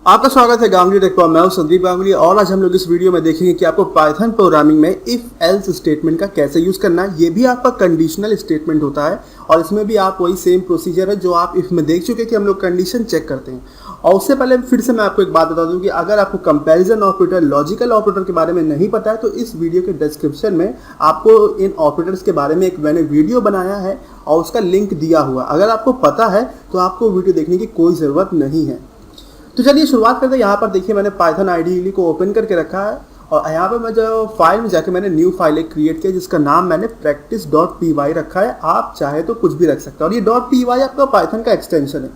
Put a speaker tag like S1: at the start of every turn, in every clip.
S1: आपका स्वागत है गांगुली टेक पर। मैं हूं संदीप गांगुली और आज हम लोग इस वीडियो में देखेंगे कि आपको पाइथन प्रोग्रामिंग में इफ एल्स स्टेटमेंट का कैसे यूज करना है। ये भी आपका कंडीशनल स्टेटमेंट होता है और इसमें भी आप वही सेम प्रोसीजर है जो आप इफ में देख चुके कि हम लोग कंडीशन चेक करते हैं। और उससे पहले फिर से मैं आपको एक बात बता दूं कि अगर आपको कंपैरिजन ऑपरेटर, लॉजिकल ऑपरेटर के बारे में नहीं पता है तो इस वीडियो के डिस्क्रिप्शन में आपको इन ऑपरेटर्स के बारे में एक मैंने वीडियो बनाया है और उसका लिंक दिया हुआ। अगर आपको पता है तो आपको वीडियो देखने की कोई ज़रूरत नहीं है। तो चलिए शुरुआत करते हैं। यहाँ पर देखिए मैंने पाइथन आईडीई को ओपन करके रखा है और यहाँ पे मैं जो फाइल में जाके मैंने न्यू फाइल एक क्रिएट किया जिसका नाम मैंने practice.py रखा है। आप चाहे तो कुछ भी रख सकते हैं और ये .py आपका पाइथन का एक्सटेंशन है।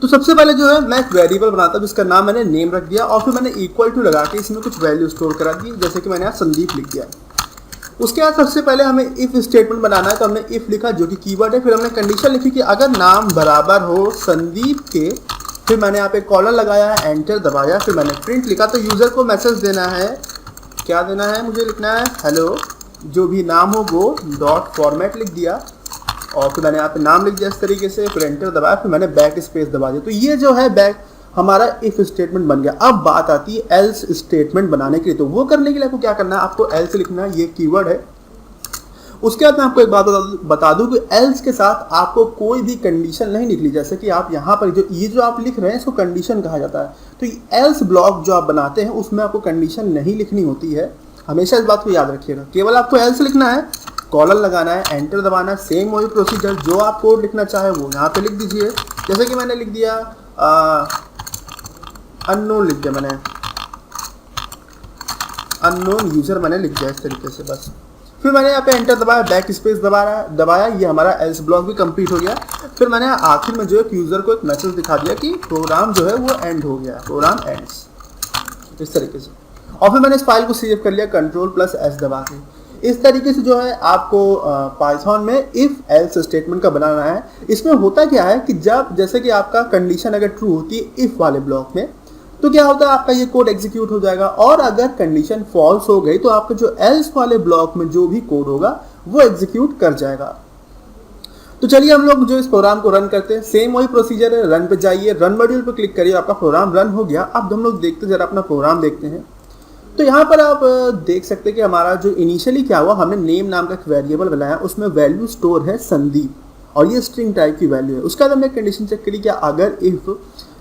S1: तो सबसे पहले जो है मैं एक वेरिएबल बनाता हूँ जिसका नाम मैंने नेम रख दिया और फिर मैंने इक्वल टू लगा के इसमें कुछ वैल्यू स्टोर करा दी, जैसे कि मैंने यहाँ संदीप लिख दिया। उसके बाद सबसे पहले हमें इफ स्टेटमेंट बनाना है तो हमने इफ लिखा जो कि कीवर्ड है। फिर हमने कंडीशन लिखी कि अगर नाम बराबर हो संदीप के, फिर मैंने यहाँ पे कॉलर लगाया है, एंटर दबाया, फिर मैंने प्रिंट लिखा। तो यूज़र को मैसेज देना है, क्या देना है, मुझे लिखना है हेलो, जो भी नाम हो वो डॉट फॉर्मेट लिख दिया और फिर मैंने यहाँ पे नाम लिख दिया इस तरीके से, फिर एंटर दबाया, फिर मैंने बैक स्पेस दबा दिया। तो ये जो है बैक हमारा इफ स्टेटमेंट बन गया। अब बात आती है एल्स स्टेटमेंट बनाने के लिए। तो वो करने के लिए आपको क्या करना है, आपको एल्स लिखना है, ये कीवर्ड है। उसके बाद मैं आपको एक बात बता दूं कि एल्स के साथ आपको कोई भी कंडीशन नहीं लिखनी। जैसे कि आप यहाँ पर जो आप लिख रहे हैं इसको कंडीशन कहा जाता है। तो एल्स ब्लॉक जो आप बनाते हैं उसमें आपको कंडीशन नहीं लिखनी होती है, हमेशा इस बात को याद रखिएगा। केवल आपको एल्स लिखना है, कॉलर लगाना है, एंटर दबाना है, सेम वही प्रोसीजर। जो आप कोड लिखना चाहे वो यहाँ पे लिख दीजिए। जैसे कि मैंने लिख दिया अननोन, लिख दिया मैंने अननोन यूजर, मैंने लिख दिया इस तरीके से बस। फिर मैंने यहाँ पे एंटर दबाया, बैक स्पेस दबाया, ये हमारा एल्स ब्लॉक भी कंप्लीट हो गया। फिर मैंने आखिर में जो है यूजर को एक मैसेज दिखा दिया कि प्रोग्राम जो है वो एंड हो गया, प्रोग्राम एंड्स, इस तरीके से। और फिर मैंने इस फाइल को सेव कर लिया Ctrl+S दबा के। इस तरीके से जो है आपको पाइथन में इफ एल्स स्टेटमेंट का बनाना है। इसमें होता क्या है कि जब जैसे कि आपका कंडीशन अगर ट्रू होती है इफ वाले ब्लॉक में तो क्या होता है, आपका ये कोड एग्जीक्यूट हो जाएगा। और अगर कंडीशन फॉल्स हो गई तो आपका जो एल्स वाले ब्लॉक में जो भी कोड होगा वो एग्जीक्यूट कर जाएगा। तो चलिए हम लोग जो इस प्रोग्राम को रन करते हैं, सेम वही प्रोसीजर है। रन पे जाइए, रन मॉड्यूल पे क्लिक करिए, आपका प्रोग्राम रन हो गया। अब हम लोग देखते जरा अपना प्रोग्राम देखते हैं। तो यहाँ पर आप देख सकते हैं कि हमारा जो इनिशियली क्या हुआ, हमने नेम नाम का एक वेरिएबल बनाया, उसमें वैल्यू स्टोर है संदीप और ये स्ट्रिंग टाइप की वैल्यू है। उसके बाद हमने कंडीशन चेक करी कि अगर if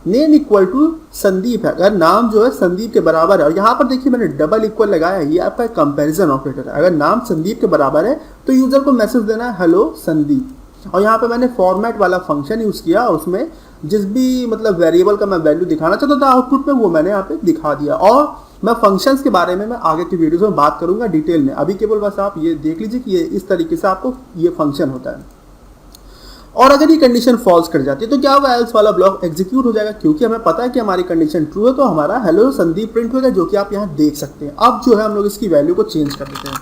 S1: name equal to Sandeep है, अगर नाम जो है संदीप के बराबर है, और यहाँ पर देखिए मैंने डबल इक्वल लगाया है, ये आपका कंपैरिजन ऑपरेटर है। अगर नाम संदीप के बराबर है तो यूजर को मैसेज देना है हेलो संदीप। और यहाँ पे मैंने फॉर्मेट वाला फंक्शन यूज किया, उसमें जिस भी मतलब वेरिएबल का मैं वैल्यू दिखाना चाहता था आउटपुट में वो मैंने यहाँ पे दिखा दिया। और मैं फंक्शंस के बारे में मैं आगे की वीडियोस में बात करूंगा डिटेल में। अभी केवल बस आप ये देख लीजिए कि ये इस तरीके से आपको ये फंक्शन होता है। और अगर ये कंडीशन फॉल्स कर जाती है तो क्या होगा, एल्स वाला ब्लॉक एग्जीक्यूट हो जाएगा। क्योंकि हमें पता है कि हमारी कंडीशन ट्रू है तो हमारा हेलो संदीप प्रिंट होगा, जो कि आप यहाँ देख सकते हैं। अब जो है हम लोग इसकी वैल्यू को चेंज कर देते हैं।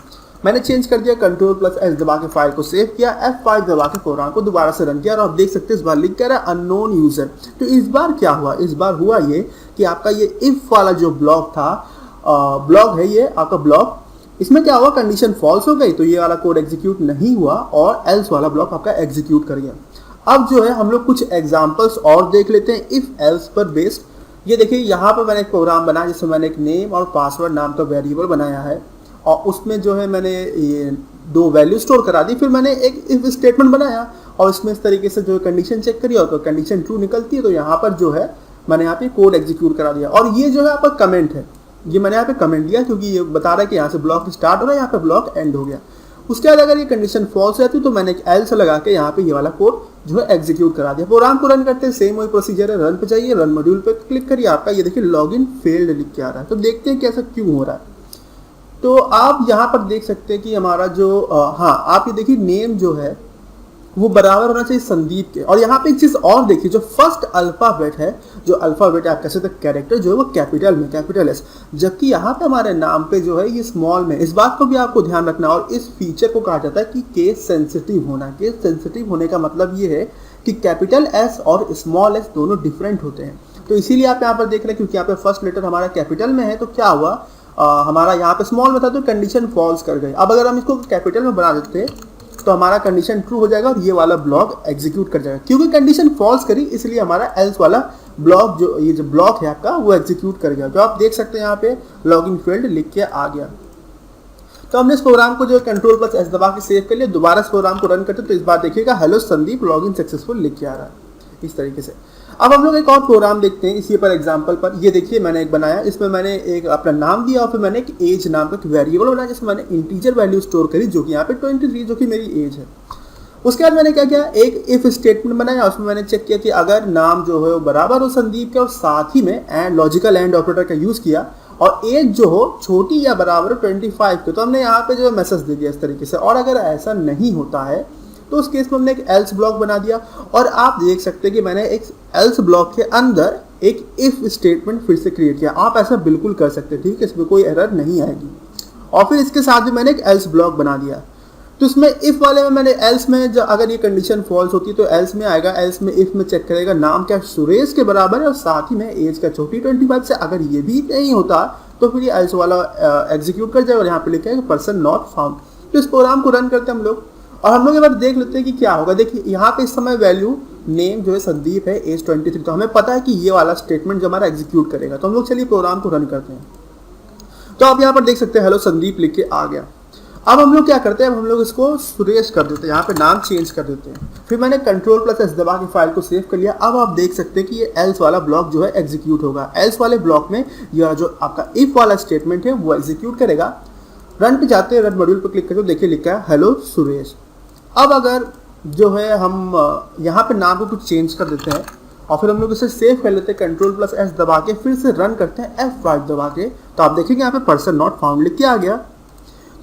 S1: मैंने चेंज कर दिया, Ctrl+S दबा के फाइल को सेव किया, F5 दबा के प्रोग्राम को दोबारा से रन किया और आप देख सकते हैं इस बार लिख कर अननोन यूजर। तो इस बार क्या हुआ, इस बार हुआ ये कि आपका ये इफ वाला जो ब्लॉक था, ब्लॉक है ये आपका ब्लॉक, इसमें क्या हुआ, कंडीशन फॉल्स हो गई तो ये वाला कोड एग्जीक्यूट नहीं हुआ और एल्स वाला ब्लॉक आपका एग्जीक्यूट कर गया। अब जो है हम लोग कुछ एग्जांपल्स और देख लेते हैं इफ एल्स पर बेस्ड। ये देखिए यहाँ पर मैंने एक प्रोग्राम बनाया जिसमें मैंने एक नेम और पासवर्ड नाम का वेरिएबल बनाया है और उसमें जो है मैंने ये दो वैल्यू स्टोर करा दी। फिर मैंने एक इफ स्टेटमेंट बनाया और इसमें इस तरीके से जो कंडीशन चेक करी और कंडीशन ट्रू निकलती है तो यहाँ पर जो है मैंने यहाँ पे कोड एग्जीक्यूट करा दिया। और ये जो है आपका कमेंट है, ये मैंने यहाँ पे कमेंट दिया क्योंकि ये बता रहा है कि यहाँ से ब्लॉक स्टार्ट हो रहा है, यहाँ पे ब्लॉक एंड हो गया। उसके बाद अगर ये कंडीशन फॉल्स रहती तो मैंने एक एल्स लगा के यहाँ पे ये वाला कोड जो है एग्जीक्यूट करा दिया। प्रोग्राम को रन करते हैं, सेम वही प्रोसीजर है। रन पे जाइए, रन मॉड्यूल पे क्लिक करिए, आपका ये देखिए लॉगिन फेल्ड लिख के आ रहा है। तो देखते हैं कि ऐसा क्यों हो रहा है। तो आप यहाँ पर देख सकते हैं कि हमारा जो आप ये देखिए नेम जो है वो बराबर होना चाहिए संदीप के। और यहाँ पे एक चीज और देखिए, जो फर्स्ट अल्फाबेट है, जो अल्फाबेट आप कह सकते हैं कैरेक्टर जो है वो कैपिटल में, कैपिटल एस, जबकि यहाँ पे हमारे नाम पे जो है ये स्मॉल में। इस बात को भी आपको ध्यान रखना। और इस फीचर को कहा जाता है कि केस सेंसिटिव होना। केस सेंसिटिव होने का मतलब ये है कि कैपिटल एस और स्मॉल एस दोनों डिफरेंट होते हैं। तो इसीलिए आप यहाँ पर देख रहे हैं क्योंकि यहाँ पे फर्स्ट लेटर हमारा कैपिटल में है तो क्या हुआ, हमारा यहाँ पे स्मॉल में था तो कंडीशन फॉल्स कर गई। अब अगर हम इसको कैपिटल में बना देते हैं तो हमारा कंडीशन ट्रू हो जाएगा और ये वाला ब्लॉक एग्जीक्यूट कर जाएगा। क्योंकि कंडीशन फॉल्स करी इसलिए हमारा एल्स वाला ब्लॉक जो ये जो ब्लॉक है आपका वो एग्जीक्यूट कर गया। जो आप देख सकते हैं यहाँ पे लॉगिन फेल्ड लिख के आ गया। तो हमने इस प्रोग्राम को जो कंट्रोल प्लस एस दबा के सेव कर लिया। दोबारा इस प्रोग्राम को रन करते तो इस बार देखिएगा हेलो संदीप लॉगिन सक्सेसफुल लिख के आ रहा है इस तरीके से। अब हम लोग एक और प्रोग्राम देखते हैं इसी पर एग्जांपल पर। ये देखिए मैंने एक बनाया, इसमें मैंने एक अपना नाम दिया और फिर मैंने एक एज नाम का वेरिएबल बनाया जिसमें मैंने इंटीजर वैल्यू स्टोर करी जो कि यहाँ पे 23 जो कि मेरी एज है। उसके बाद मैंने क्या किया, एक इफ स्टेटमेंट बनाया, उसमें मैंने चेक किया कि अगर नाम जो है वो बराबर हो संदीप के और साथ ही में एंड लॉजिकल एंड ऑपरेटर का यूज किया और एज जो हो छोटी या बराबर 25 के, तो हमने यहाँ पे जो है मैसेज दे दिया इस तरीके से। और अगर ऐसा नहीं होता है तो उस केस में हमने एक एल्स ब्लॉक बना दिया और आप देख सकते हैं कि मैंने एक एल्स ब्लॉक के अंदर एक इफ स्टेटमेंट फिर से क्रिएट किया। आप ऐसा बिल्कुल कर सकते हैं, ठीक है, इसमें कोई एरर नहीं आएगी। और फिर इसके साथ भी मैंने एक एल्स ब्लॉक बना दिया। तो इसमें इफ वाले में मैंने एल्स में जो अगर ये कंडीशन फॉल्स होती है तो एल्स में आएगा, एल्स में इफ में चेक करेगा नाम क्या सुरेश के बराबर है और साथ ही में एज का छोटी 25 से। अगर ये भी नहीं होता तो फिर ये एल्स वाला एग्जीक्यूट कर जाएगा और यहाँ पे लिखा है पर्सन नॉट फाउंड। तो इस प्रोग्राम को रन करते हैं हम लोग और हम लोग एक बार देख लेते हैं कि क्या होगा। देखिए यहाँ पे इस समय वैल्यू नेम जो है संदीप है, एज 23, तो हमें पता है कि ये वाला स्टेटमेंट जो हमारा एग्जीक्यूट करेगा। तो हम लोग चलिए प्रोग्राम को रन करते हैं। तो आप यहाँ पर देख सकते हैं हेलो संदीप लिख के आ गया। अब हम लोग क्या करते हैं, अब हम लोग इसको सुरेश कर देते हैं, यहाँ पे नाम चेंज कर देते हैं। फिर मैंने कंट्रोल प्लस एस दबा के फाइल को सेव कर लिया। अब आप देख सकते हैं कि ये एल्स वाला ब्लॉक जो है एग्जीक्यूट होगा। एल्स वाले ब्लॉक में यह जो आपका इफ वाला स्टेटमेंट है वो एग्जीक्यूट करेगा। रन पे जाते हैं, रन मॉड्यूल पर क्लिक करते हो, देखिए लिखा है हेलो सुरेश। अब अगर जो है हम यहाँ पे नाम को कुछ चेंज कर देते हैं और फिर हम लोग इसे सेव कर लेते हैं कंट्रोल प्लस एस दबा के, फिर से रन करते हैं F5 दबा के, तो आप देखेंगे यहाँ पे पर्सन नॉट फाउंड लिख के आ गया।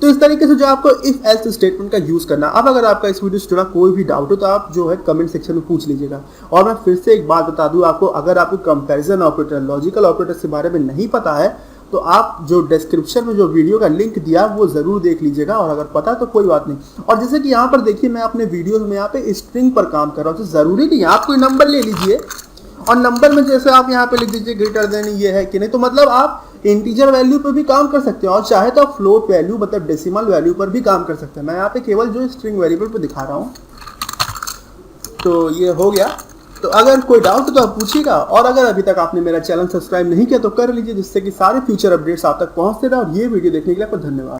S1: तो इस तरीके से जो आपको इफ एल्स स्टेटमेंट का यूज करना। अब अगर आपका इस वीडियो से जुड़ा कोई भी डाउट हो तो आप जो है कमेंट सेक्शन में पूछ लीजिएगा। और मैं फिर से एक बात बता दूं आपको, अगर आपको कंपैरिजन ऑपरेटर, लॉजिकल ऑपरेटर के बारे में नहीं पता है तो आप जो डिस्क्रिप्शन में जो वीडियो का लिंक दिया वो जरूर देख लीजिएगा, और अगर पता तो कोई बात नहीं। और जैसे कि यहाँ पर देखिए मैं अपने वीडियो में यहाँ पे स्ट्रिंग पर काम कर रहा हूँ, तो जरूरी नहीं आप कोई नंबर ले लीजिए और नंबर में जैसे आप यहाँ पे लिख दीजिए ग्रेटर देन ये है कि नहीं, तो मतलब आप इंटीजर वैल्यू पर भी काम कर सकते हैं और चाहे तो आप फ्लोट वैल्यू मतलब डेसिमल वैल्यू पर भी काम कर सकते हैं। मैं यहाँ पे केवल जो स्ट्रिंग वेरिएबल पर दिखा रहा हूँ। तो ये हो गया। तो अगर कोई डाउट तो आप पूछिएगा, और अगर अभी तक आपने मेरा चैनल सब्सक्राइब नहीं किया तो कर लीजिए, जिससे कि सारे फ्यूचर अपडेट्स आप तक पहुँचते रहे। और ये वीडियो देखने के लिए आपको धन्यवाद।